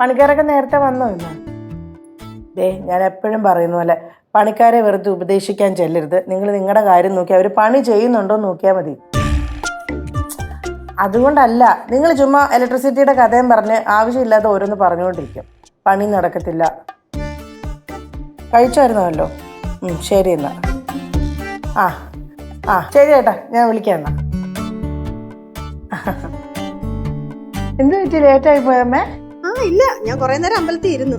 പണിക്കാരൊക്കെ നേരത്തെ വന്നോ ഇന്ന്? ഞാൻ എപ്പോഴും പറയുന്ന പോലെ പണിക്കാരെ വെറുതെ ഉപദേശിക്കാൻ ചെല്ലരുത്. നിങ്ങൾ നിങ്ങളുടെ കാര്യം നോക്കി അവർ പണി ചെയ്യുന്നുണ്ടോ നോക്കിയാൽ മതി. അതുകൊണ്ടല്ല, നിങ്ങൾ ചുമ്മാ ഇലക്ട്രിസിറ്റിയുടെ കഥയും പറഞ്ഞ് ആവശ്യമില്ലാതെ ഓരോന്ന് പറഞ്ഞുകൊണ്ടിരിക്കും. പണി നടക്കത്തില്ല. കഴിച്ചായിരുന്നല്ലോ. ശരി എന്നാ. ശരി ചേട്ടാ, ഞാൻ വിളിക്കാം എന്നാ. എന്ത് പറ്റി ലേറ്റായി പോയമ്മേ? ഇല്ല, ഞാൻ കുറെ നേരം അമ്പലത്തിൽ ഇരുന്നു.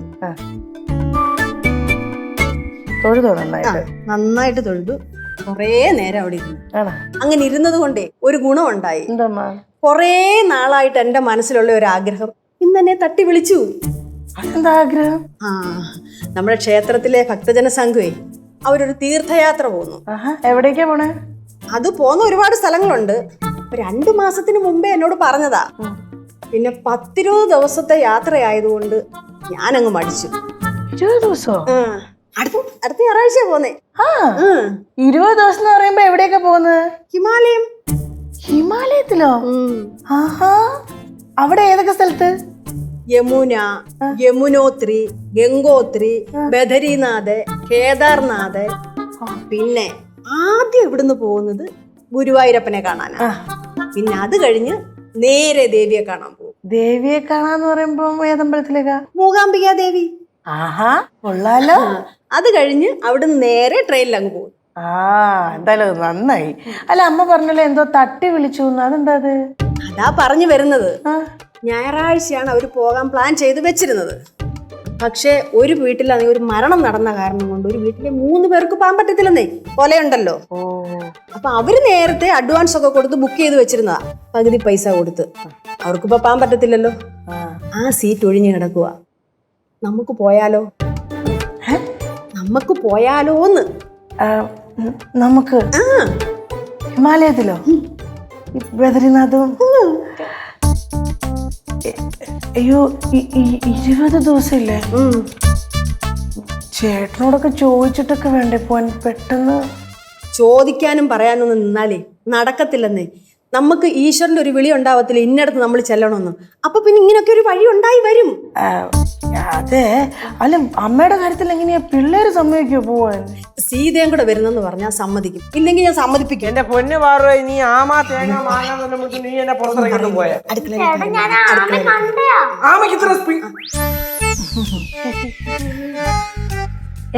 തൊഴുതോ? നന്നായിട്ട് തൊഴുതു. കൊറേ നേരം അവിടെ ഇരുന്നു. അങ്ങനെ ഇരുന്നത് കൊണ്ടേ ഒരു ഗുണം ഉണ്ടായി. കൊറേ നാളായിട്ട് എന്റെ മനസ്സിലുള്ള ഒരു ആഗ്രഹം ഇന്നെന്നെ തട്ടി വിളിച്ചു. എന്താ ആഗ്രഹം? നമ്മുടെ ക്ഷേത്രത്തിലെ ഭക്തജന സംഘമേ അവരൊരു തീർത്ഥയാത്ര പോകുന്നു. എവിടേക്കാ പോണേ? അത് പോകുന്ന ഒരുപാട് സ്ഥലങ്ങളുണ്ട്. 2 മാസത്തിന് മുമ്പേ എന്നോട് പറഞ്ഞതാ. പിന്നെ 10-20 ദിവസത്തെ യാത്രയായതുകൊണ്ട് ഞാനങ്ങ് മടിച്ചു. 20 ദിവസോ? അടുത്ത ഞായറാഴ്ച പോന്നേ. 20 ദിവസം എന്ന് പറയുമ്പോ എവിടെയൊക്കെ പോകുന്നത്? ഹിമാലയം. ഹിമാലയത്തിലോ? അവിടെ ഏതൊക്കെ സ്ഥലത്ത്? യമുന, യമുനോത്രി, ഗംഗോത്രി, ബദരിനാഥ്, കേദാർനാഥ്. പിന്നെ ആദ്യം ഇവിടുന്ന് പോകുന്നത് ഗുരുവായൂരപ്പനെ കാണാനാ. പിന്നെ അത് കഴിഞ്ഞ് നേരെ ദേവിയെ കാണാൻ പോകും. ദേവിയെ കാണാന്ന് പറയുമ്പോ ഏതമ്പലത്തിലേക്കാ? മൂകാംബിക ദേവി. കൊള്ളാലോ. അത് കഴിഞ്ഞ് അവിടുന്ന് നേരെ ട്രെയിനിൽ അങ്ങ് പോകും. എന്തായാലും നന്നായി. അല്ല, അമ്മ പറഞ്ഞല്ലോ എന്തോ തട്ടി വിളിച്ചു. അതെന്താ? അതാ പറഞ്ഞു വരുന്നത്. ഞായറാഴ്ചയാണ് അവർ പോകാൻ പ്ലാൻ ചെയ്ത് വെച്ചിരുന്നത്. പക്ഷെ ഒരു വീട്ടിലാണെങ്കിൽ ഒരു മരണം നടന്ന കാരണം കൊണ്ട് ഒരു വീട്ടിലെ 3 പേർക്ക് പോകാൻ പറ്റത്തില്ലെന്നേ. കൊലയുണ്ടല്ലോ. അപ്പൊ അവര് നേരത്തെ അഡ്വാൻസ് ഒക്കെ കൊടുത്ത് ബുക്ക് ചെയ്ത് വെച്ചിരുന്നതാ. പകുതി പൈസ കൊടുത്ത്. അവർക്കിപ്പോ പോകാൻ പറ്റത്തില്ലല്ലോ. ആ സീറ്റ് ഒഴിഞ്ഞു കിടക്കുക. നമുക്ക് പോയാലോ? നമുക്ക് പോയാലോന്ന്. നമുക്ക് ഹിമാലയത്തിലോ? ബദരിനാഥും? അയ്യോ, 20 ദിവസം ഇല്ലേ? ചേട്ടനോടൊക്കെ ചോദിച്ചിട്ടൊക്കെ വേണ്ടേ പോവാൻ? പെട്ടെന്ന് ചോദിക്കാനും പറയാനൊന്നും നിന്നാലേ നടക്കത്തില്ലെന്നേ. നമുക്ക് ഈശ്വരന്റെ ഒരു വിളി ഉണ്ടാവത്തില്ല ഇന്നടത്ത് നമ്മൾ ചെല്ലണമെന്ന്. അപ്പൊ പിന്നെ ഇങ്ങനൊക്കെ ഒരു വഴി ഉണ്ടായി വരും. അതെ. അല്ല, അമ്മയുടെ കാര്യത്തിൽ എങ്ങനെയാ പിള്ളേര് സമ്മതിക്കോ പോവാൻ? സീതയും കൂടെ വരുന്നെന്ന് പറഞ്ഞാൽ സമ്മതിക്കും. ഇല്ലെങ്കിൽ ഞാൻ സമ്മതിപ്പിക്കും. എന്റെ പൊന്നു പാറോ, നീ ആമാ തേങ്ങ മാങ്ങാ നീ എന്നെ പുറത്തിറങ്ങിട്ട് പോയ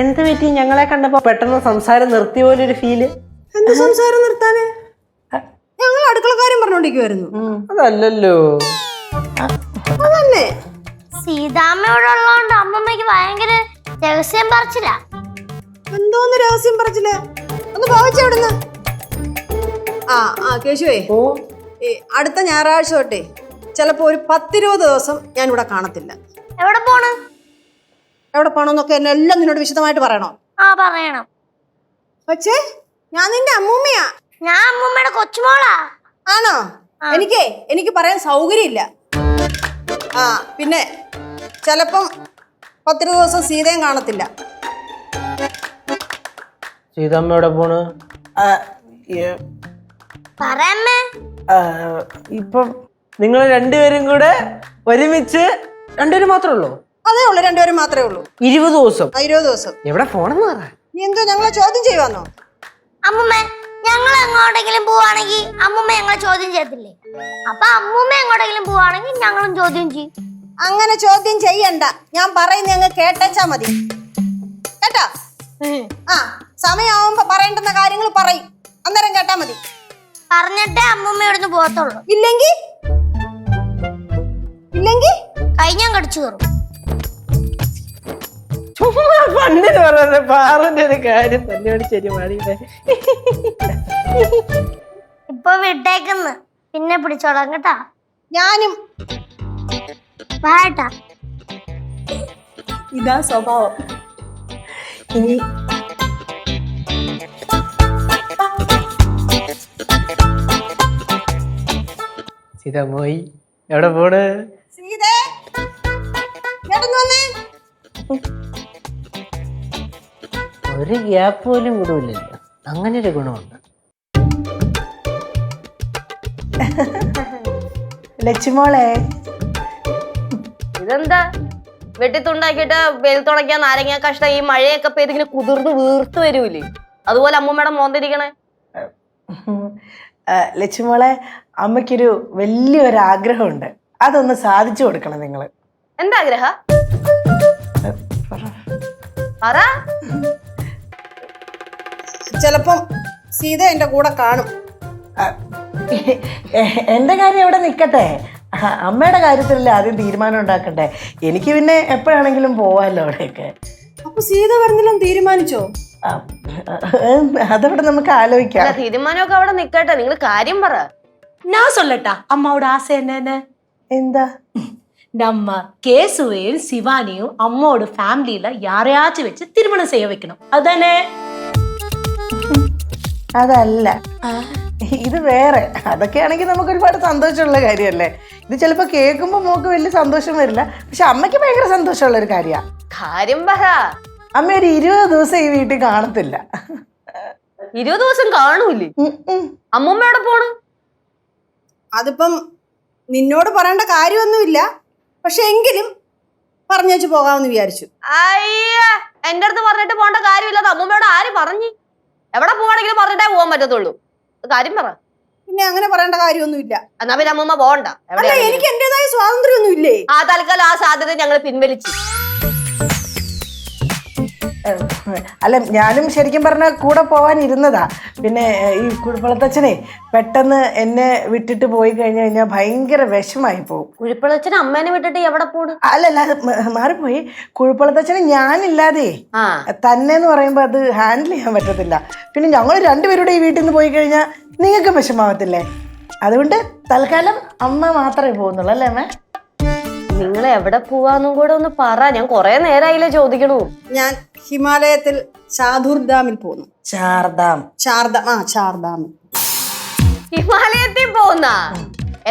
എന്ത് പറ്റി? ഞങ്ങളെ കണ്ടപ്പോ പെട്ടെന്ന് സംസാരം നിർത്തിയ പോലെ ഒരു ഫീല്. എന്ത് സംസാരം നിർത്താന്? ഞങ്ങൾ അടുക്കളക്കാരും പറഞ്ഞോണ്ടിരിക്കുവായിരുന്നു. അതല്ലല്ലോ. അതന്നെ. സീതാമ്മയോട് ഉള്ളതുകൊണ്ട് അമ്മമ്മക്ക് ഭയങ്കര രഹസ്യം പറച്ചില്ല. എന്തോന്ന് രഹസ്യം പറച്ചില്ല? ഒന്ന് ഭാവിച്ചവിടുന്ന്. കേശുവേ, അടുത്ത ഞായറാഴ്ച തൊട്ടേ ചിലപ്പോ ഒരു 10-20 ദിവസം ഞാൻ ഇവിടെ കാണത്തില്ല. എവിടെ പോണം? എവിടെ പോണമെന്നൊക്കെ എന്നെ എല്ലാം നിന്നോട് വിശദമായിട്ട് പറയണോ? പറയണം. പക്ഷേ ഞാൻ നിന്റെ അമ്മൂമ്മയാ. ഞാൻ അമ്മൂമ്മയുടെ കൊച്ചുമോളാ. ആണോ? എനിക്ക് പറയാൻ സൗകര്യമില്ല. പിന്നെ ചിലപ്പം 10-20 ദിവസം സീതയും കാണത്തില്ല. സീതമ്മ പോണ്? ഇപ്പം നിങ്ങൾ രണ്ടുപേരും കൂടെ ഒരുമിച്ച്? രണ്ടുപേരും മാത്രമേ ഉള്ളൂ? അതേ ഉള്ളു, രണ്ടുപേരും മാത്രമേ ഉള്ളൂ. 20 ദിവസം? 20 ദിവസം. എവിടെ പോണെന്ന് പറ. നീ എന്തോ ഞങ്ങളെ ചോദ്യം ചെയ്യുവാന്നോ? അമ്മൂമ്മ, ഞങ്ങൾ എങ്ങോട്ടെങ്കിലും പോവാണെങ്കിൽ അമ്മൂമ്മ ഞങ്ങളെ ചോദ്യം ചെയ്യത്തില്ലേ? അപ്പൊ അമ്മൂമ്മ എങ്ങോട്ടെങ്കിലും പോവാണെങ്കിൽ ഞങ്ങളും ചോദ്യം ചെയ്യും. അങ്ങനെ ചോദ്യം ചെയ്യണ്ട. ഞാൻ പറയുന്ന അങ്ങ് കേട്ടാ മതി. കേട്ടോ? സമയമാവുമ്പോ പറയേണ്ടുന്ന കാര്യങ്ങൾ പറയും. അന്നേരം കേട്ടാ മതി. പറഞ്ഞിട്ടേ അമ്മൂമ്മ ഇവിടുന്ന് പോകത്തുള്ളൂ. ഇല്ലെങ്കിൽ കൈ ഞാൻ കടിച്ചു കയറും. പണ്ടിന് പറഞ്ഞ പാറിന്റെ ഒരു കാര്യം തന്നെയാണ് ശരി മാറിയില്ലേ? ഇപ്പൊ വിട്ടേക്കുന്ന്, പിന്നെ പിടിച്ചോളാം കേട്ടാ. ഞാനും വേട്ടാ. ഇതാ സ്വഭാവം. ഇനി സീത പോയി. എവിടെ പോണ്? സീതേ, ഒരു ഗ്യാപ്പ് പോലും വിടൂലല്ലോ. അങ്ങനെ ഒരു ഗുണമുണ്ട്. ലക്ഷ്മോളെ, ഇതെന്താ വെട്ടിത്തുണ്ടാക്കിയിട്ട് വെളുത്തുണക്കിയ നാരങ്ങ കഷ്ണം ഈ മഴയൊക്കെ പെയ്ത് ഇങ്ങനെ കുതിർന്ന് വീർത്ത് വരൂലേ, അതുപോലെ അമ്മൂമ്മയുടെ മോന്തിരിക്കണേ. ലക്ഷ്മോളെ, അമ്മയ്ക്കൊരു വലിയൊരു ആഗ്രഹമുണ്ട്, അതൊന്ന് സാധിച്ചു കൊടുക്കണം നിങ്ങൾ. എന്താ ആഗ്രഹ? പറ. ചിലപ്പം സീത എന്റെ കൂടെ കാണും. എന്റെ കാര്യം എവിടെ നിൽക്കട്ടെ, അമ്മയുടെ കാര്യത്തിലല്ലേ ആദ്യം തീരുമാനം ഉണ്ടാക്കട്ടെ. എനിക്ക് പിന്നെ എപ്പോഴാണെങ്കിലും പോവാല്ലോ അവിടെയൊക്കെ. അപ്പൊ സീത വരുന്നില്ലെന്ന് തീരുമാനിച്ചോ? അതവിടെ നമുക്ക് ആലോചിക്കാം. തീരുമാനമൊക്കെ അവിടെ നിക്കട്ടെ, നിങ്ങൾ കാര്യം പറ. நான் சொல்லட்டா அம்மாவோட ஆசை என்னன்னு? എന്താ? நம்ம கேசுவையும் சிவானியும் அம்மாவோட ஃபேமிலியில யாரையாச்சும் வச்சு திருமணம் செய்ய வைக்கணும், அதானே? അതല്ല, ഇത് വേറെ. അതൊക്കെ ആണെങ്കിൽ നമുക്ക് ഒരുപാട് സന്തോഷമുള്ള കാര്യമല്ലേ. ഇത് ചിലപ്പോ കേൾക്കുമ്പോ മോക്ക് വലിയ സന്തോഷം വരില്ല, പക്ഷെ അമ്മയ്ക്ക് ഭയങ്കര സന്തോഷമുള്ള ഒരു കാര്യമാണ്. കാര്യം പറ. അമ്മ ഒരു 20 ദിവസം ഈ വീട്ടിൽ കാണത്തില്ല. 20 ദിവസം കാണൂലേ? അമ്മൂമ്മ എവിടെ പോണു? അതിപ്പം നിന്നോട് പറയേണ്ട കാര്യമൊന്നുമില്ല, പക്ഷെ എങ്കിലും പറഞ്ഞു വെച്ച് പോകാമെന്ന് വിചാരിച്ചു. അയ്യ, എന്റെ അടുത്ത് പറഞ്ഞിട്ട് പോകേണ്ട കാര്യമില്ലാതെ അമ്മൂമ്മയോട് ആര് പറഞ്ഞു? എവിടെ പോവാണെങ്കിലും പറഞ്ഞിട്ടേ പോകാൻ പറ്റത്തുള്ളൂ. കാര്യം പറ. പിന്നെ അങ്ങനെ പറയേണ്ട കാര്യമൊന്നുമില്ല. എന്നാ പിന്നെ അമ്മൂമ്മ പോകണ്ട. അല്ല, എനിക്ക് എന്റേതായ സ്വാതന്ത്ര്യമൊന്നും ഇല്ലേ? ആ തൽക്കാലം ആ സാധ്യത ഞങ്ങൾ പിൻവലിച്ചു. അല്ല, ഞാനും ശരിക്കും പറഞ്ഞാൽ കൂടെ പോകാനിരുന്നതാ. പിന്നെ ഈ കുഴിപ്പളത്തച്ഛനെ പെട്ടെന്ന് എന്നെ വിട്ടിട്ട് പോയി കഴിഞ്ഞാൽ ഭയങ്കര വിഷമായി പോകും. കുഴിപ്പളച്ചൻ അമ്മേനെ വിട്ടിട്ട് എവിടെ പോണു? അല്ലല്ല, മാറിപ്പോയി. കുഴിപ്പളത്തച്ഛന് ഞാനില്ലാതെ തന്നെ എന്ന് പറയുമ്പോൾ അത് ഹാൻഡിൽ ചെയ്യാൻ പറ്റത്തില്ല. പിന്നെ ഞങ്ങൾ രണ്ടുപേരുടെ ഈ വീട്ടിൽ നിന്ന് പോയി കഴിഞ്ഞാൽ നിങ്ങൾക്ക് വിഷമാവത്തില്ലേ? അതുകൊണ്ട് തൽക്കാലം അമ്മ മാത്രമേ പോകുന്നുള്ളൂ, അല്ലേ അമ്മ? നിങ്ങൾ എവിടെ പോവാന്നും കൂടെ ഒന്ന് പറ. ഞാൻ കൊറേ നേരമായില്ലേ ചോദിക്കണു. ഞാൻ ഹിമാലയത്തിൽ ചാർധാമിൽ പോകുന്നു. ചാർധാമിൽ. ഹിമാലയത്തിൽ പോകുന്ന?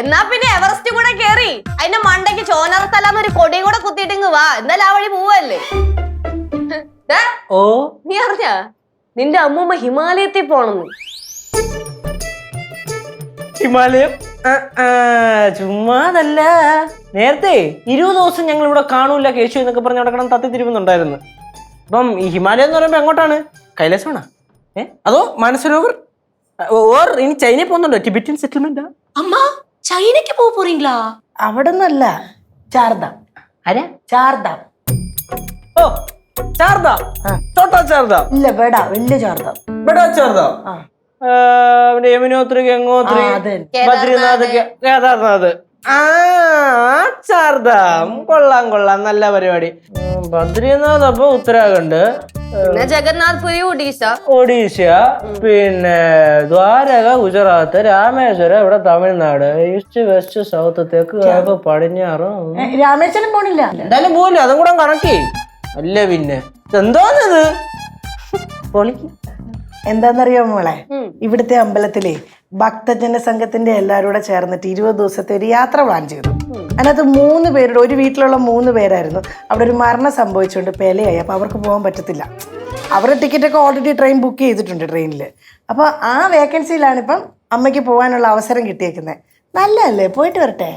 എന്നാ പിന്നെ എവറസ്റ്റ് കൂടെ കേറി അതിന്റെ മണ്ടയ്ക്ക് ചോനറത്തല്ലാന്നൊരു കൊടിയും കൂടെ കുത്തിയിട്ടിങ് വാ. എന്തായാലും ആ വഴി പോവല്ലേ. ഓ, നീ അറിഞ്ഞ നിന്റെ അമ്മൂമ്മ ഹിമാലയത്തിൽ പോണെന്ന്? ഹിമാലയം ചുമ്മാതല്ല. നേരത്തെ 20 ദിവസം ഞങ്ങൾ ഇവിടെ കാണൂല കേശു എന്നൊക്കെ പറഞ്ഞ് അവിടെ കിടന്ന് തത്തി തിരുവുന്നുണ്ടായിരുന്നു. അപ്പം ഈ ഹിമാലയം എന്ന് പറയുമ്പോ എങ്ങോട്ടാണ്? കൈലാസമാണോ? അതോ മാനസരോവർ? ഓർ ഇനി ചൈനയിൽ പോകുന്നുണ്ടോ? Tibetan settlement? அம்மா சைனாக்கு போக போறீங்களா? അവിടെ നിന്നല്ല, ചാർധാം. ആരാ? ചാർധാം. ഓ, ചാർധാം. ചോട്ടാ ചാർധാം? ഇല്ല, ബെടാ, വലിയ ചാർധാം. ബെടാ ചാർധാം. യമുനോത്രി, ഗംഗോത്രി, ബദ്രിനാഥ്, കേദാർനാഥ്. ചാർധാം കൊള്ളാം കൊള്ളാം, നല്ല പരിപാടി. ബദ്രിനാഥ് അപ്പൊ ഉത്തരാഖണ്ഡ്, ജഗന്നാഥ് പുരി ഒഡീഷ, പിന്നെ ദ്വാരക ഗുജറാത്ത്, രാമേശ്വരം ഇവിടെ തമിഴ്നാട്, ഈസ്റ്റ് വെസ്റ്റ് സൗത്ത് തെക്ക് കിഴക്ക് പടിഞ്ഞാറും. രാമേശ്വരം പോണില്ല? എന്തായാലും പോവില്ല, അതും കൂടെ കണക്കി അല്ല. പിന്നെ എന്തോന്നത് പൊളിക്ക്. എന്താന്നറിയോ മോളെ, ഇവിടുത്തെ അമ്പലത്തിലെ ഭക്തജന സംഘത്തിന്റെ എല്ലാവരും കൂടെ ചേർന്നിട്ട് 20 ദിവസത്തെ ഒരു യാത്ര പ്ലാൻ ചെയ്തു. അതിനകത്ത് 3 പേരുടെ, ഒരു വീട്ടിലുള്ള 3 പേരായിരുന്നു. അവിടെ ഒരു മരണം സംഭവിച്ചുകൊണ്ട് പെലയായി. അപ്പൊ അവർക്ക് പോകാൻ പറ്റത്തില്ല. അവരുടെ ടിക്കറ്റൊക്കെ ഓൾറെഡി ട്രെയിൻ ബുക്ക് ചെയ്തിട്ടുണ്ട് ട്രെയിനിൽ. അപ്പൊ ആ വേക്കൻസിയിലാണ് ഇപ്പം അമ്മയ്ക്ക് പോകാനുള്ള അവസരം കിട്ടിയേക്കുന്നത്. നല്ലതല്ലേ? പോയിട്ട് വരട്ടെ.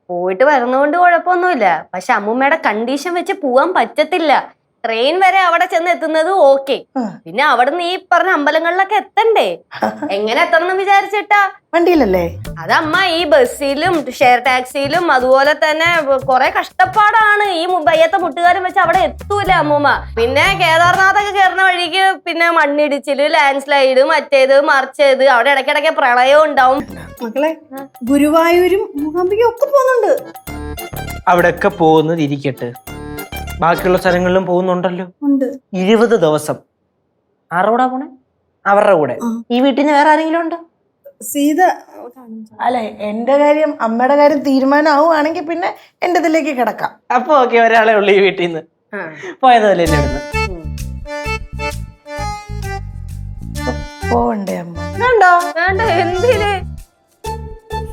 പോയിട്ട് വരുന്നതുകൊണ്ട് കുഴപ്പമൊന്നുമില്ല. പക്ഷെ അമ്മൂമ്മയുടെ കണ്ടീഷൻ വെച്ച് പോവാൻ പറ്റത്തില്ല. ട്രെയിൻ വരെ അവിടെ ചെന്ന് എത്തുന്നത് ഓക്കെ, പിന്നെ അവിടെ നീ പറഞ്ഞ അമ്പലങ്ങളിലൊക്കെ എത്തണ്ടേ? എങ്ങനെ എത്തണം എന്ന് വിചാരിച്ചിട്ടാ? വണ്ടിയിലല്ലേ? അതമ്മ ഈ ബസ്സിലും ഷെയർ ടാക്സിയിലും അതുപോലെ തന്നെ കൊറേ കഷ്ടപ്പാടാണ്. ഈ വയ്യത്തെ മുട്ടുകാരും വെച്ച് അവിടെ എത്തൂല അമ്മൂമ്മ. പിന്നെ കേദാർനാഥൊക്കെ കയറുന്ന വഴിക്ക് പിന്നെ മണ്ണിടിച്ചില്, ലാൻഡ് സ്ലൈഡ്, മറ്റേത് മറിച്ചത്, അവിടെ ഇടയ്ക്കിടയ്ക്ക് പ്രളയവും ഉണ്ടാവും. മക്കളെ, ഗുരുവായൂരും മൂകാംബികയും ഒക്കെ പോകുന്നുണ്ട്. അവിടെയൊക്കെ പോകുന്നത് ഇരിക്കട്ടെ, ബാക്കിയുള്ള സ്ഥലങ്ങളിലും പോകുന്നുണ്ടല്ലോ. 20 ദിവസം ആരുടെ പോണേ? അവരുടെ കൂടെ. ഈ വീട്ടിൽ നിന്ന് വേറെ ആരെങ്കിലും ഉണ്ടോ? സീത അല്ല, എന്റെ കാര്യം, അമ്മയുടെ കാര്യം തീരുമാനമാവുകയാണെങ്കിൽ പിന്നെ എന്റെ ഇതിലേക്ക് കിടക്കാം. അപ്പൊ ഓക്കെ, ഒരാളെ ഉള്ളു ഈ വീട്ടിൽ നിന്ന്. പോയതല്ലേ എന്നെ ഇടുന്നു. പോവണ്ടേ അമ്മ? വേണ്ട, എന്തിന്?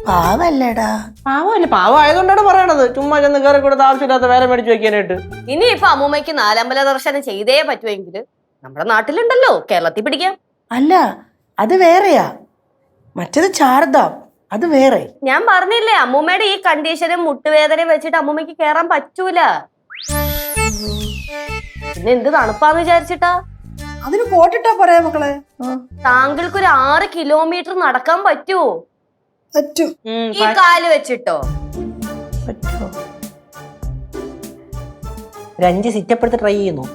പാവല്ലേടാ. പാവമല്ലേ? പാവം ആയതുകൊണ്ടാണ് പറയണത്. ചുമ്മാ ചെന്ന് കയറി കൊടുത്ത് ആവശ്യമില്ലാത്ത വേല മേടിച്ചു വെക്കാനായിട്ട്. ഇനിയിപ്പൊ അമ്മൂമ്മയ്ക്ക് 4 അമ്പല ദർശനം ചെയ്തേ പറ്റുമെങ്കിൽ നമ്മുടെ നാട്ടിലുണ്ടല്ലോ, കേരളത്തിൽ പിടിക്കാം. അല്ല, അത് വേറെയാ. മറ്റേത് ചാർധാം, അത് വേറെ. ഞാൻ പറഞ്ഞില്ലേ, അമ്മൂമ്മയുടെ ഈ കണ്ടീഷനും മുട്ടുവേദനയും വെച്ചിട്ട് അമ്മൂമ്മയ്ക്ക് കേറാൻ പറ്റൂല. പിന്നെ എന്ത് തണുപ്പാന്ന് വിചാരിച്ചിട്ടാ? അതിന് കോട്ടിട്ടാ പറയാ മക്കളെ. താങ്കൾക്ക് ഒരു 6 കിലോമീറ്റർ നടക്കാൻ പറ്റുമോ? പറ്റും. ഈ കാല് വെച്ചിട്ടോ? പറ്റുമോ? ഒരു 5 സിറ്റപ്പ് എടുത്ത് ട്രൈ ചെയ്യുന്നു.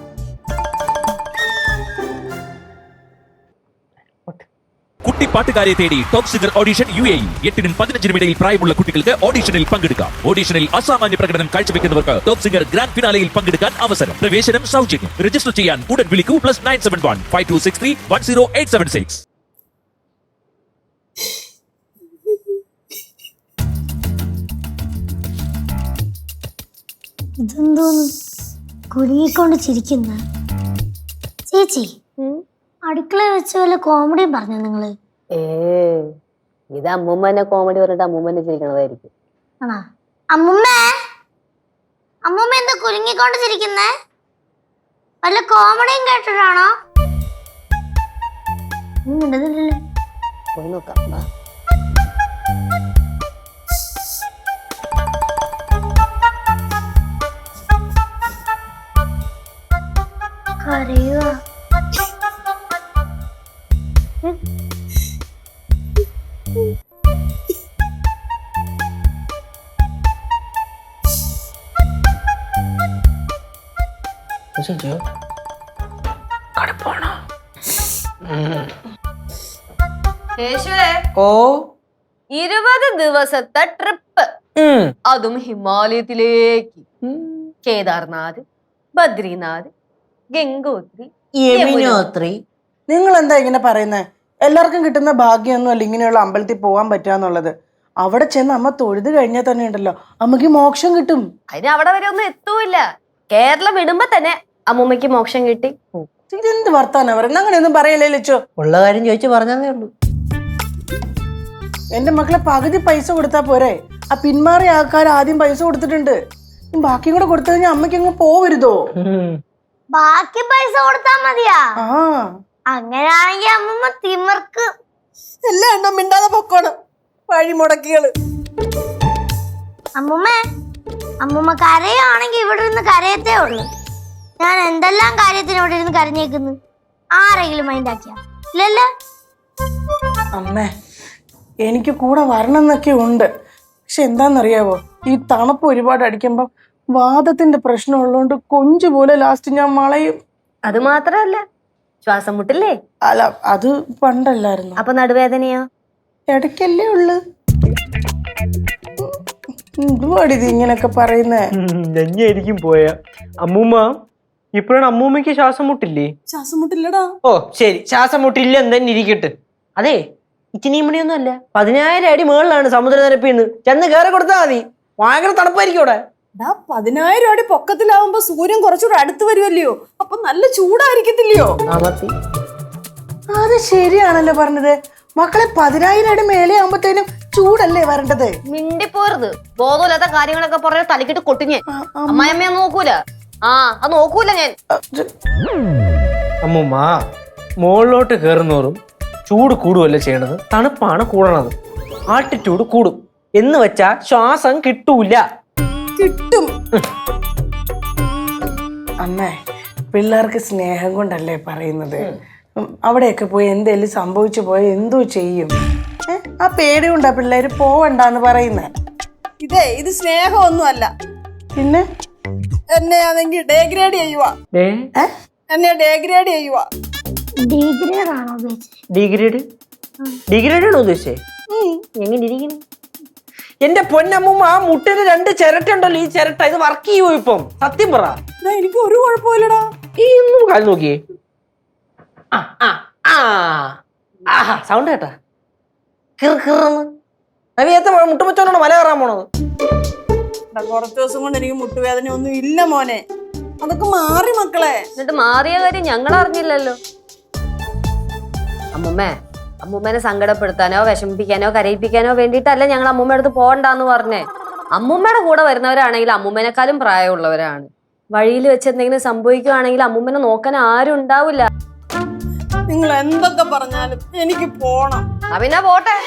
കുട്ടിപ്പാട്ടുകാരെ തേടി ടോപ്പ് സിംഗർ ഓഡിഷൻ UAE 8-നും 15-നും ഇടയിൽ പ്രായമുള്ള കുട്ടികൾക്ക് ഓഡിഷനിൽ പങ്കെടുക്കാം. ഓഡിഷനിൽ അസാമാന്യ പ്രകടനം കാഴ്ചവെക്കുന്നവർക്ക് ടോപ്പ് സിംഗർ ഗ്രാൻഡ് ഫിനാലയിൽ പങ്കെടുക്കാൻ അവസരം. പ്രവേശനം സൗജന്യം. രജിസ്റ്റർ ചെയ്യാൻ ഉടൻ വിളിക്കൂ +971 5263 10876. ഇതെന്തോന്ന് കുരുങ്ങിക്കൊണ്ട് ചിരിക്കുന്ന ചേച്ചി? അടുക്കള വെച്ച് വല്ല കോമഡിയും പറഞ്ഞോ നിങ്ങള്? ഇത് അമ്മൂമ്മനെ കോമഡി പറഞ്ഞിട്ട് അമ്മൂമ്മനെ ചിരിക്കണതായിരിക്കും. ആണോ? അമ്മുമ്മേ, അമ്മുമ്മ എന്താ കുരുങ്ങിക്കൊണ്ട് ചിരിക്കുന്നേ? വല്ല കോമഡിയും കേട്ടിട്ടാണോ? മിണ്ടുന്നില്ലല്ലോ. പോയി നോക്കാം. കരയുവാ. കടുപ്പാണോ? യേശുവേ, ഓ 20 ദിവസത്തെ ട്രിപ്പ്, അതും ഹിമാലയത്തിലേക്ക്. കേദാർനാഥ്, ബദ്രിനാഥ്, ഗംഗോത്രി, യമുനോത്രി. നിങ്ങൾ എന്താ ഇങ്ങനെ പറയുന്നത്? എല്ലാവർക്കും കിട്ടുന്ന ഭാഗ്യമൊന്നുമല്ല ഇങ്ങനെയുള്ള അമ്പലത്തിൽ പോകാൻ പറ്റാന്നുള്ളത്. അവിടെ ചെന്ന് അമ്മ തൊഴുത് കഴിഞ്ഞാൽ തന്നെ ഉണ്ടല്ലോ അമ്മക്ക് മോക്ഷം കിട്ടും. അതിന് അവിടെ വരെ ഒന്നും എത്തൂല്ല. കേരളം വിടുമ്പോ തന്നെ അമ്മൂമ്മക്ക് മോക്ഷം കിട്ടി. ഇതെന്ത് വർത്താനാ പറയുന്നത്? അങ്ങനെയൊന്നും പറയല്ലേ ലച്ചോ. ഉള്ള കാര്യം ചോദിച്ചു പറഞ്ഞതേ ഉള്ളൂ. എന്റെ മക്കളെ പകുതി പൈസ കൊടുത്താ പോരെ? ആ പിന്മാറിയ ആൾക്കാർ ആദ്യം പൈസ കൊടുത്തിട്ടുണ്ട്. ബാക്കിയും കൂടെ കൊടുത്തു കഴിഞ്ഞാൽ അമ്മയ്ക്ക് അങ്ങ് പോവരുതോ? ബാക്കി പൈസ കൊടുത്താ മതിയാ? ആ, അങ്ങനെയാണെങ്കിൽ അമ്മമ്മ തിമിർക്ക്. എല്ലാം ഉണ്ടോ മിണ്ടാതെ പൊക്കോണം വഴിമുടക്കികള്. അമ്മുമ്മ, അമ്മുമ്മ കരയാണെങ്കിൽ ഇവിടെ ഇരുന്ന് കരയത്തേ ഉള്ളു. ഞാൻ എന്തെല്ലാം കാര്യത്തിന് ഇവിടെ ഇരുന്ന് കരഞ്ഞേക്കുന്നു. ആരെങ്കിലും മൈൻഡ് ആക്കിയാ? ഇല്ലല്ലോ. അമ്മേ എനിക്ക് കൂടെ വരണം എന്നൊക്കെ ഉണ്ട്. പക്ഷെ എന്താന്നറിയാവോ, ഈ തണുപ്പ് ഒരുപാട് അടിക്കുമ്പോ വാദത്തിന്റെ പ്രശ്നം ഉള്ളതുകൊണ്ട് കൊഞ്ചു പോലെ ലാസ്റ്റ് ഞാൻ വളയും. അത് മാത്രല്ല, ശ്വാസം മുട്ടില്ലേ? അല്ല, അത് പണ്ടല്ലായിരുന്നു. അപ്പൊ നടുവേദനയോ? ഇടയ്ക്കല്ലേ ഉള്ളു. എന്തുവാടി ഇത് ഇങ്ങനൊക്കെ പറയുന്നേ? ഞഞ്ഞായിരിക്കും പോയ അമ്മൂമ്മ. ഇപ്പോഴാണ് അമ്മൂമ്മക്ക് ശ്വാസം മുട്ടില്ലേ? ശ്വാസം മുട്ടില്ലടാ. ഓ ശരി, ശ്വാസം മുട്ടില്ല എന്തെന്നെ ഇരിക്കട്ടെ. അതെ, ഇച്ചിനി മണിയൊന്നും അല്ല, 10,000 അടി മുകളിലാണ് സമുദ്രനിരപ്പിന്ന്. ചെന്ന് കയറി കൊടുത്താൽ മതി. ഭയങ്കര തണുപ്പായിരിക്കും അവിടെ. 10,000 അടി പൊക്കത്തിലാവുമ്പോ സൂര്യൻ കുറച്ചുകൂടെ അടുത്ത് വരുമല്ലയോ, അപ്പൊ നല്ല ചൂടായിരിക്കത്തില്ലയോ? അത് ശരിയാണല്ലോ പറഞ്ഞത്. മക്കളെ 10,000 അടി മേലെ ആകുമ്പത്തേനും ചൂടല്ലേ വരേണ്ടത്? മിണ്ടിപ്പോരുത്. ബോധമില്ലാത്ത കാര്യങ്ങളൊക്കെ പറഞ്ഞ തലക്കിട്ട് കൊട്ടിഞ്ഞ്. അമ്മായിമ്മയെ നോക്കൂല. അത് നോക്കൂല ഞാൻ. അമ്മൂമ്മ മുകളിലോട്ട് കയറുന്നോറും ചൂട് കൂടുവല്ലേ ചെയ്യണത്, തണുപ്പാണ് കൂടണത്. ആൾട്ടിറ്റ്യൂഡ് കൂടും എന്ന് വെച്ചാ ശ്വാസം കിട്ടൂല. കിട്ടും. അമ്മേ, പിള്ളേർക്ക് സ്നേഹം കൊണ്ടല്ലേ പറയുന്നത്. അവിടെയൊക്കെ പോയി എന്തേലും സംഭവിച്ചു പോയ എന്തോ ചെയ്യും? ആ പേടി കൊണ്ടാ പിള്ളേര് പോവണ്ടെന്ന് പറയുന്നേ. ഇത് സ്നേഹമൊന്നും അല്ല. പിന്നെ എന്നെ ആണെങ്കിൽ ഡേഗ്രേഡ് ചെയ്യുവാ. എന്നെ ഡേഗ്രേഡ് ചെയ്യുവാ. ഡിഗ്രേഡ് ഡിഗ്രേഡാണോ ഉദ്ദേശിച്ചേ? എങ്ങനെ ഇരിക്കുന്നു എന്റെ പൊന്നമ്മൂമ്മ? ആ മുട്ടിന് 2 ചിരട്ട ഉണ്ടല്ലോ, ഈ ചിരട്ട ഇത് വർക്ക് ചെയ്യുമോ ഇപ്പം? സത്യം പറ. എനിക്ക് ഒരു കുഴപ്പമില്ലടാ. ഈ ഒന്നും കാര്യം നോക്കിയേ. സൗണ്ട് കേട്ടാ? മുട്ടുമച്ചോണ്ടാണ് മല കയറാൻ പോണത്. കുറച്ച് ദിവസം കൊണ്ട് എനിക്ക് മുട്ടുവേദന ഒന്നും ഇല്ല മോനെ. അതൊക്കെ മാറി മക്കളെ. എന്നിട്ട് മാറിയ കാര്യം ഞങ്ങൾ അറിഞ്ഞില്ലല്ലോ. അമ്മൂമ്മേനെ സങ്കടപ്പെടുത്താനോ വിഷമിപ്പിക്കാനോ കരയിപ്പിക്കാനോ വേണ്ടിയിട്ടല്ല ഞങ്ങൾ അമ്മൂമ്മ അടുത്ത് പോകണ്ടെന്ന് പറഞ്ഞേ. അമ്മൂമ്മയുടെ കൂടെ വരുന്നവരാണെങ്കിൽ അമ്മൂമ്മേനെക്കാളും പ്രായമുള്ളവരാണ്. വഴിയിൽ വെച്ച് എന്തെങ്കിലും സംഭവിക്കുകയാണെങ്കിൽ അമ്മൂമ്മനെ നോക്കാൻ ആരും ഉണ്ടാവില്ല. നിങ്ങൾ എന്തൊക്കെ പറഞ്ഞാലും എനിക്ക് പോണം. പിന്നെ പോട്ടെ.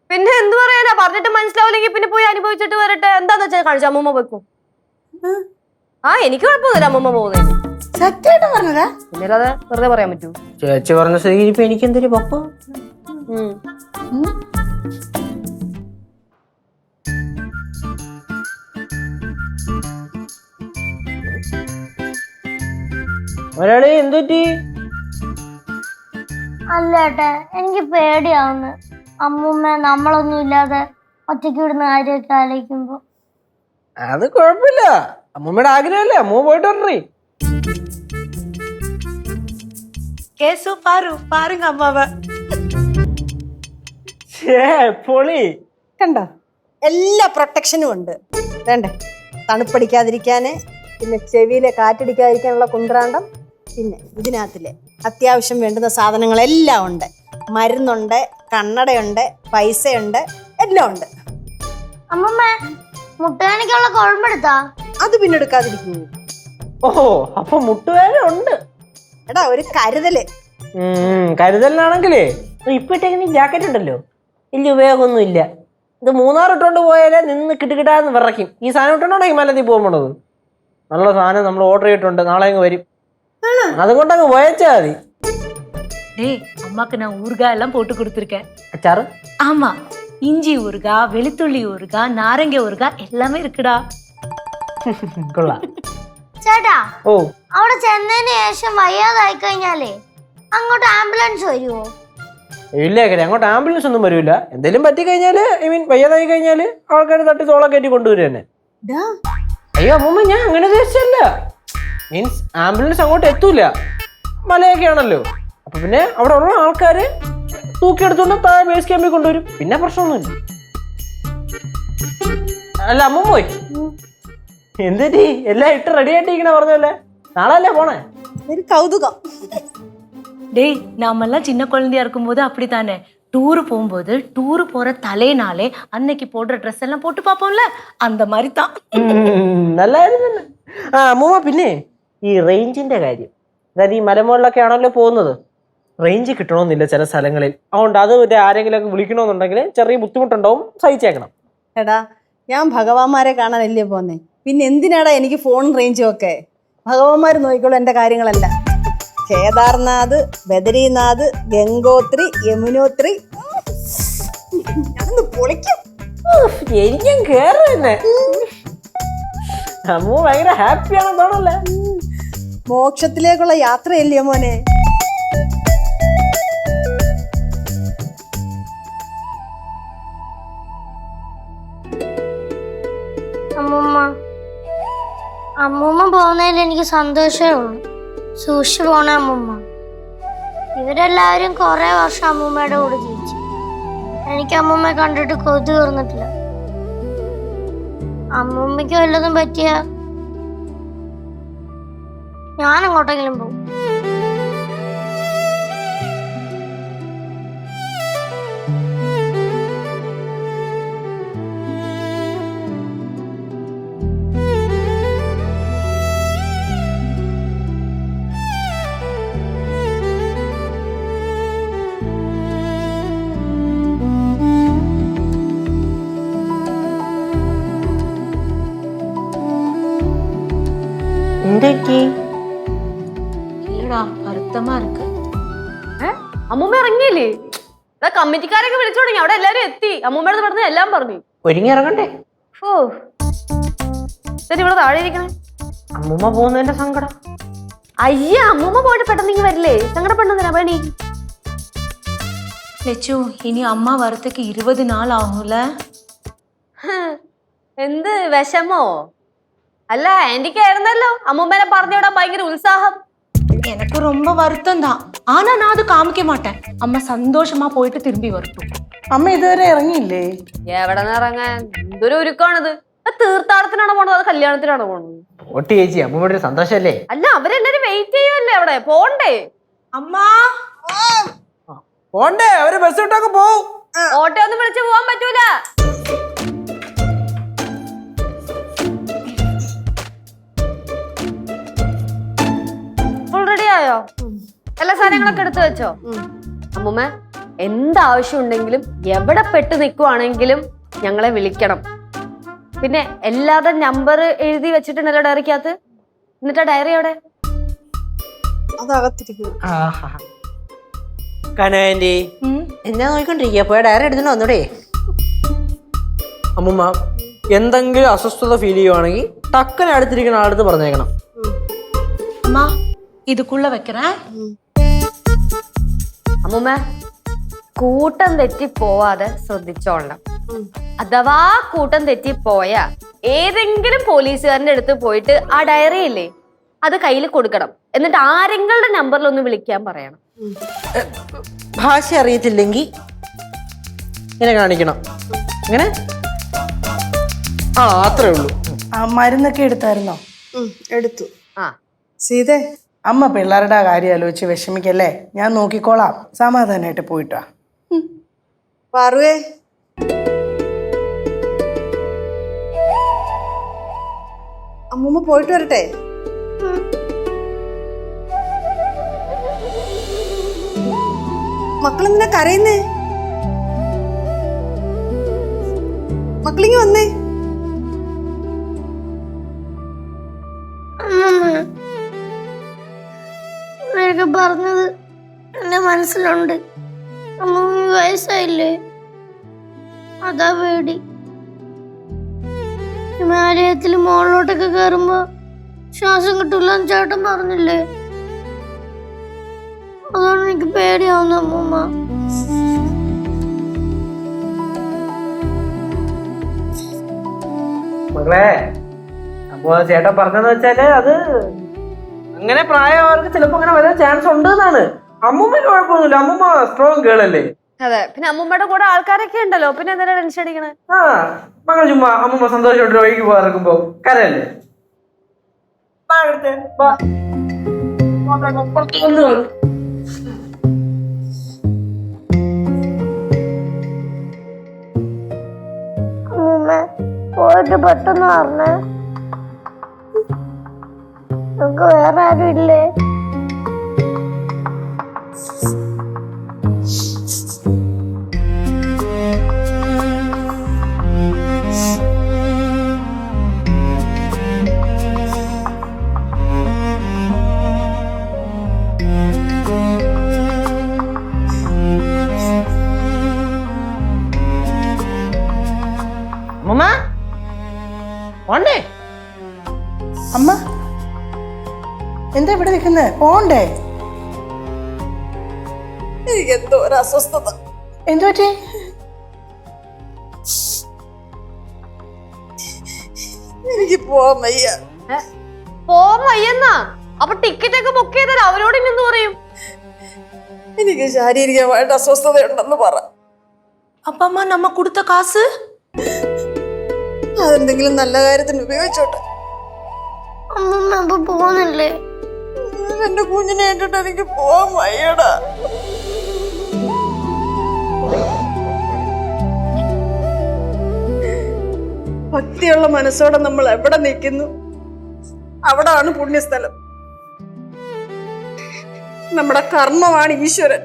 പിന്നെ എന്ത് പറയാനാ? പറഞ്ഞിട്ട് മനസ്സിലാവില്ലെങ്കിൽ പിന്നെ പോയി അനുഭവിച്ചിട്ട് വരട്ടെ. എന്താന്ന് വെച്ചാൽ കാണിച്ചു അമ്മൂമ്മ വെക്കും. ആ എനിക്ക് കുഴപ്പമൊന്നുമില്ല അമ്മൂമ്മ പോകുന്നതിന്. സത്യമായിട്ട് പറഞ്ഞതാ? പിന്നല്ലാതെ വെറുതെ പറയാൻ പറ്റൂ? ചേച്ചി പറഞ്ഞ സ്ഥിതിക്ക് ഇപ്പൊ എനിക്ക് എന്തൊരു പപ്പ. ഒരാള് എന്തുപറ്റി? അല്ല ഏട്ടാ, എനിക്ക് പേടിയാവുന്നു. അമ്മൂമ്മ നമ്മളൊന്നും ഇല്ലാതെ ഒറ്റയ്ക്ക് വിടുന്ന കാര്യമൊക്കെ ആലോചിക്കുമ്പോ. അത് കുഴപ്പമില്ല, അമ്മൂമ്മയുടെ ആഗ്രഹമല്ലേ, അമ്മൂമ്മ പോയിട്ട് വരണേ. கேசு பாரு பாருங்க அம்மாவை. പൊളി. കണ്ടോ, എല്ലാ പ്രൊട്ടക്ഷനും ഉണ്ട്. വേണ്ടേ, തണുപ്പടിക്കാതിരിക്കാന്, പിന്നെ ചെവിയിലെ കാറ്റടിക്കാതിരിക്കാനുള്ള കുന്ത്രാണ്ടം, പിന്നെ ഇതിനകത്തിലെ അത്യാവശ്യം വേണ്ടുന്ന സാധനങ്ങളെല്ലാം ഉണ്ട്. മരുന്നുണ്ട്, കണ്ണടയുണ്ട്, പൈസയുണ്ട്, എല്ലാം ഉണ്ട്. അമ്മൂമ്മ മുട്ടുകാണിക്കുള്ള കുഴമ്പെടുത്താ? അത് പിന്നെ എടുക്കാതിരിക്കുന്നു. ഓഹോ, അപ്പൊ മുട്ടുവേദന ഉണ്ട്. എടാ, ഒരു കരുതല്. കരുതലിനാണെങ്കിലേ ഇപ്പൊ ഇട്ടേക്കുന്ന ജാക്കറ്റ് ഉണ്ടല്ലോ, വലിയ ഉപയോഗമൊന്നും ഇല്ല. ഇത് 3 ഇട്ടോണ്ട് പോയാലേ നിന്ന് കിട്ടുകിട്ടാന്ന് വിറയ്ക്കും. ഈ സാധനം ഇട്ടോണ്ടാണ് ഹിമാലയത്തിൽ പോകാൻ പോണത്. നല്ല സാധനം നമ്മൾ ഓർഡർ ചെയ്തിട്ടുണ്ട്, നാളെ അങ്ങ് വരും. അതുകൊണ്ട് അങ്ങ് പോയച്ചാ മതി. டேய், அம்மாக்கு நான் ஊறுகாய் எல்லாம் போட்டு கொடுத்துருக்கேன். അച്ചാറ്? ஆமா, இஞ்சி ஊறுகாய், வெளுத்துள்ளி ஊறுகாய், நாரங்க ஊறுகாய் எல்லாமே இருக்குடா. കൊള്ളാം. ചേട്ടാ, ഓ, അവിടെ ചെന്നതിന് ശേഷം വയ്യാതായി കഴിഞ്ഞാലേ അങ്ങോട്ട് ആംബുലൻസ് വരുമോ? ഇല്ല കാര്യം, അങ്ങോട്ട് ആംബുലൻസ് ഒന്നും വരൂല. എന്തെങ്കിലും പറ്റി കഴിഞ്ഞാല്, ഐ മീൻ വയ്യാതായി കഴിഞ്ഞാല് ആൾക്കാർ തട്ടി തോള കയറ്റി കൊണ്ടുവരും തന്നെ. അയ്യോ അമ്മൂമ്മ, ഞാൻ അങ്ങനെ ഉദ്ദേശിച്ചല്ല. മീൻസ് ആംബുലൻസ് അങ്ങോട്ട് എത്തൂല, മലയൊക്കെ ആണല്ലോ. അപ്പൊ പിന്നെ അവിടെ ഉള്ള ആൾക്കാര് തൂക്കിയെടുത്തോണ്ട് താഴെ ബേസ് ക്യാമ്പിൽ കൊണ്ടുവരും. പിന്നെ പ്രശ്നമൊന്നുമില്ല. അല്ല അമ്മൂമ്മ പോയി എന്തിട്ടി എല്ലാം ഇട്ട് റെഡി ആയിട്ടിരിക്കണ പറഞ്ഞല്ലേ? നാളെ അല്ലേ പോണേ? ഒരു കൗതുകം. டேய், நாமெல்லாம் சின்ன குழந்தையா இருக்கும்போது அப்படித்தானே, டூரு போகும்போது டூரு போற தலைனாலே அன்னைக்கு போடுற ட்ரெஸ் எல்லாம் போட்டு பார்ப்போம்ல, அந்த மாதிரி தான். നല്ലായിരുന്നു തന്നെ. ആ അമ്മൂമ്മ, പിന്നെ ഈ റേഞ്ചിന്റെ കാര്യം, അതായത് ഈ മലമുകളിലൊക്കെ ആണല്ലോ പോകുന്നത്, റേഞ്ച് കിട്ടണമെന്നില്ല ചില സ്ഥലങ്ങളിൽ. അതുകൊണ്ട് അത് ആരെങ്കിലും ഒക്കെ വിളിക്കണമെന്നുണ്ടെങ്കിൽ ചെറിയ ബുദ്ധിമുട്ടുണ്ടാവും, സഹിച്ചേക്കണം. എടാ, ഞാൻ ഭഗവാന്മാരെ കാണാനല്ലേ പോന്നേ, പിന്നെ എന്തിനാടാ എനിക്ക് ഫോൺ റേഞ്ചും ഒക്കെ? ഭഗവാന്മാർ നോക്കിക്കോളൂ എന്റെ കാര്യങ്ങളല്ല. കേദാർനാഥ്, ബദരീനാഥ്, ഗംഗോത്രി, യമുനോത്രി, ഞാനൊന്ന് പൊളിക്കും. എനിക്കും കേറ് തന്നെ. അമ്മൂ ഭയങ്കര ഹാപ്പിയാണെന്ന് തോന്നല്ലേ? മോക്ഷത്തിലേക്കുള്ള യാത്രയല്ലേ മോനെ? അമ്മൂമ്മ പോകുന്നതിൽ എനിക്ക് സന്തോഷമേ ഉള്ളൂ. സൂക്ഷിച്ചു പോണ അമ്മൂമ്മ. ഇവരെല്ലാവരും കുറെ വർഷം അമ്മൂമ്മയുടെ കൂടെ ജീവിച്ചു. എനിക്ക് അമ്മൂമ്മയെ കണ്ടിട്ട് കൊതി തീർന്നിട്ടില്ല. അമ്മൂമ്മയ്ക്ക് വല്ലതും പറ്റിയ ഞാൻ അങ്ങോട്ടെങ്കിലും പോകും. இல்லடா, வருத்தமா இருக்கு. അമ്മൂമ്മ ഇറങ്ങിയില്ലേ? കമ്മിറ്റിക്കാരൊക്കെ വിളിച്ചു തുടങ്ങി, അവിടെ എല്ലാരും എത്തി. അമ്മൂമ്മയുടെ പറഞ്ഞ എല്ലാം പറഞ്ഞു. ഒരുങ്ങി ഇറങ്ങണ്ടേ? ഓ, ഇവിടെ താഴെ ഇരിക്കണേ. അമ്മൂമ്മ പോകുന്നതിന്റെ സങ്കടം. അയ്യ, അമ്മൂമ്മ പോയിട്ട് പെട്ടെന്ന് ഇങ്ങ് വരില്ലേ? സങ്കടപ്പെടുന്നതിനാ പണി. லெச்சு, இனி அம்மா வரத்துக்கு 20 நாள் ஆகும்ல. എന്ത് വിഷമോ? അല്ല, എനിക്കായിരുന്നല്ലോ അമ്മൂമ്മനെ പറഞ്ഞു വിടാൻ ഭയങ്കര ഉത്സാഹം. எனக்கு ரொம்ப வருத்தம் தான். ஆனா நான் அது காமிக்க மாட்டேன். அம்மா சந்தோஷமா போயிட்டு திரும்பி வரட்டும். അമ്മ ഇതുവരെ ഇറങ്ങിയില്ലേ? എവിടെ നിന്ന് ഇറങ്ങാൻ? എന്തൊരു ഒരുക്കാണിത്. തീർത്ഥാടനത്തിനാണോ പോണത്, അത് കല്യാണത്തിനാണോ പോണത്? ഓട്ടി ചേച്ചി, അമ്മൂമ്മയുടെ ഒരു സന്തോഷല്ലേ? അല്ല, അവരെല്ലാരും വെയിറ്റ് ചെയ്യുമല്ലേ അവിടെ, പോണ്ടേ? அம்மா, പോണ്ടേ? അവര് ബസ് വിട്ടൊക്കെ പോവും. ഓട്ടോ ഒന്നും വിളിച്ചു പോവാൻ പറ്റൂല. ഫുൾ റെഡി ആയോ? എല്ലാ സാധനങ്ങളൊക്കെ എടുത്തു വെച്ചോ? അമ്മൂമ്മ, എന്താവശ്യം ഉണ്ടെങ്കിലും എവിടെ പെട്ട് നിൽക്കുവാണെങ്കിലും ഞങ്ങളെ വിളിക്കണം. പിന്നെ എല്ലാവരുടെ നമ്പർ എഴുതി വെച്ചിട്ടുണ്ടല്ലോ ഡയറിക്കകത്ത്. എന്നിട്ട് ഡയറി എവിടെ? അതകത്തിരിക്കും. കനകന്റെ എന്നാ നോക്കിക്കൊണ്ടിരിക്കുക? പോയ ഡയറി എടുത്തിട്ട് വന്നൂടെ? അമ്മുമ്മ എന്തെങ്കിലും അസ്വസ്ഥത ഫീൽ ചെയ്യുവാണെങ്കിൽ ടക്കനെ അടുത്തിരിക്കുന്ന ആളടുത്ത് പറഞ്ഞേക്കണം. அம்மா இதுக்குள்ள வைக்கிறேன். അമ്മൂമ്മ കൂട്ടം തെറ്റി പോവാതെ ശ്രദ്ധിച്ചോളണം. അഥവാ കൂട്ടം തെറ്റി പോയ ഏതെങ്കിലും പോലീസുകാരന്റെ അടുത്ത് പോയിട്ട് ആ ഡയറി ഇല്ലേ അത് കയ്യിൽ കൊടുക്കണം. എന്നിട്ട് ആരെങ്കിലും നമ്പറിൽ ഒന്ന് വിളിക്കാൻ പറയണം. ഭാഷ അറിയത്തില്ലെങ്കിൽ ഇങ്ങനെ കാണിക്കണം. ഇങ്ങനെ അത്രേ ഉള്ളൂ. ആ മരുന്നൊക്കെ എടുത്തായിരുന്നോ? എടുത്തു. ആ സീതേ, അമ്മ പിള്ളേരുടെ കാര്യം ആലോചിച്ച് വിഷമിക്കല്ലേ, ഞാൻ നോക്കിക്കോളാം. സമാധാനമായിട്ട് പോയിട്ടാ. പാറുവേ, അമ്മൂമ്മ പോയിട്ട് വരട്ടെ. മക്കളെന്തിനാ കരയുന്നേ? മക്കളിങ്ങി വന്നേ. ഇവരൊക്കെ പറഞ്ഞത് എന്റെ മനസ്സിലുണ്ട്. അമ്മൂമ്മ വയസ്സായില്ലേ, അതാ പേടി. ഹിമാലയത്തിൽ മുകളിലോട്ടൊക്കെ കയറുമ്പോ ശ്വാസം കിട്ടൂല ചേട്ടൻ പറഞ്ഞില്ലേ, അതാണ് എനിക്ക് പേടിയാവുന്നു അമ്മൂമ്മ. മകളെ അപ്പൊ ചേട്ടൻ പറഞ്ഞതെന്ന് വെച്ചാല് അത് അങ്ങനെ പ്രായമായവർക്ക് ചിലപ്പോ അങ്ങനെ വരാൻ ചാൻസ് ഉണ്ട് എന്നാണ്. അമ്മൂമ്മക്ക് കുഴപ്പമൊന്നുമില്ല, അമ്മൂമ്മ സ്ട്രോങ് ഗേളല്ലേ. അതെ, പിന്നെ അമ്മൂമ്മയുടെ കൂടെ ആൾക്കാരൊക്കെ ഉണ്ടല്ലോ, പിന്നെ എന്തിനാ ടെൻഷൻ അടിക്കണേ? ആ മകൾ ചുമ്മാ അമ്മൂമ്മ സന്തോഷമായിട്ട് വഴിക്ക് പോകാറുമ്പോ കരയല്ലേ. അമ്മൂമ്മ പോയിട്ട് പെട്ടെന്ന് പറഞ്ഞേ, നമുക്ക് വേറെ ആരും ഇല്ലേ? അമ്മൂമ്മ പോണ്ടേ? അമ്മ എന്താ ഇവിടെ നിൽക്കുന്നത്? പോണ്ടേ? എനിക്ക് എന്തോ ഒരു അസ്വസ്ഥത. എന്തു പറ്റി? എനിക്ക് പോവാൻ വയ്യ. പോവാൻ വയ്യെന്നാ? അപ്പൊ ടിക്കറ്റ് ഒക്കെ ബുക്ക് ചെയ്തല്ലോ, അവരോട് ഇനി എന്ത് പറയും? എനിക്ക് ശാരീരികമായിട്ട് അസ്വസ്ഥതയുണ്ടെന്ന് പറ. அப்பா அம்மா நம்ம கொடுத்த காசு അതെന്തെങ്കിലും നല്ല കാര്യത്തിന് ഉപയോഗിച്ചോട്ടെ. അമ്മൂമ്മ അപ്പൊ പോകുന്നില്ലേ? എന്റെ കുഞ്ഞിനെ ഇട്ടിട്ട് എനിക്ക് പോവാൻ വയ്യടാ. ഭക്തിയുള്ള മനസ്സോടെ നമ്മൾ എവിടെ നിൽക്കുന്നു അവിടാണ് പുണ്യസ്ഥലം. നമ്മുടെ കർമ്മമാണ് ഈശ്വരൻ.